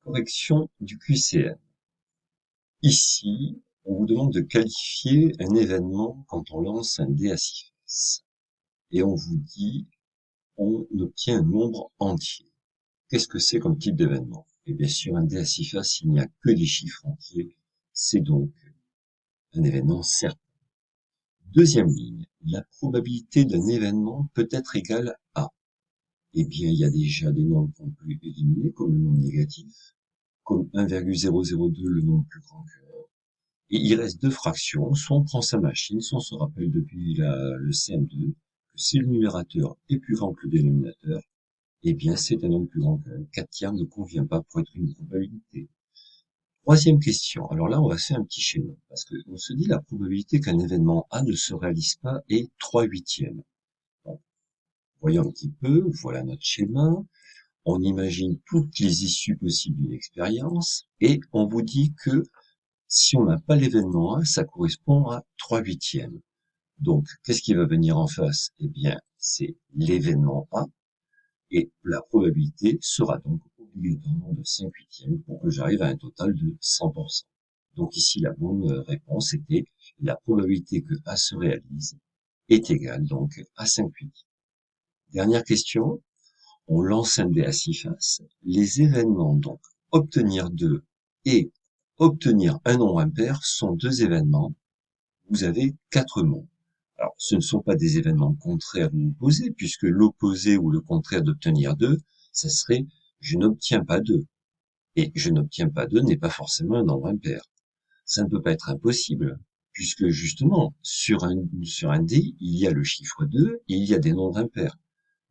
Correction du QCM. Ici, on vous demande de qualifier un événement quand on lance un dé à 6 faces. Et on vous dit, on obtient un nombre entier. Qu'est-ce que c'est comme type d'événement? Eh bien, sur un dé à 6 faces, il n'y a que des chiffres entiers. C'est donc un événement certain. Deuxième ligne, la probabilité d'un événement peut être égale à. Eh bien, il y a déjà des nombres qu'on peut éliminer, comme le nombre négatif, comme 1,002, le nombre plus grand que. Et il reste deux fractions, soit on prend sa machine, soit on se rappelle depuis le CM2 que si le numérateur est plus grand que le dénominateur, eh bien c'est un nombre plus grand qu'un. 4 tiers ne convient pas pour être une probabilité. Troisième question. Alors là, on va faire un petit schéma, parce qu'on se dit la probabilité qu'un événement A ne se réalise pas est 3/8. Bon, voyons un petit peu, voilà notre schéma. On imagine toutes les issues possibles d'une expérience, et on vous dit que si on n'a pas l'événement A, ça correspond à 3/8. Donc, qu'est-ce qui va venir en face? Eh bien, c'est l'événement A, et la probabilité sera donc obligatoirement de 5/8 pour que j'arrive à un total de 100%. Donc ici, la bonne réponse était la probabilité que A se réalise est égale donc à 5/8. Dernière question, on lance un dé à 6 faces. Les événements donc obtenir 2 et obtenir un nombre impair sont deux événements. Vous avez 4 mots. Alors, ce ne sont pas des événements contraires ou opposés, puisque l'opposé ou le contraire d'obtenir 2, ça serait je n'obtiens pas 2. Et je n'obtiens pas 2 n'est pas forcément un nombre impair. Ça ne peut pas être impossible, puisque justement, sur un dé, il y a le chiffre 2 et il y a des nombres impairs.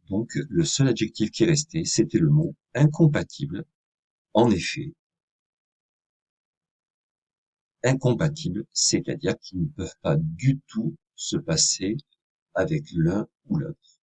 Donc, le seul adjectif qui restait, c'était le mot incompatible. En effet, incompatible, c'est-à-dire qu'ils ne peuvent pas du tout se passer avec l'un ou l'autre.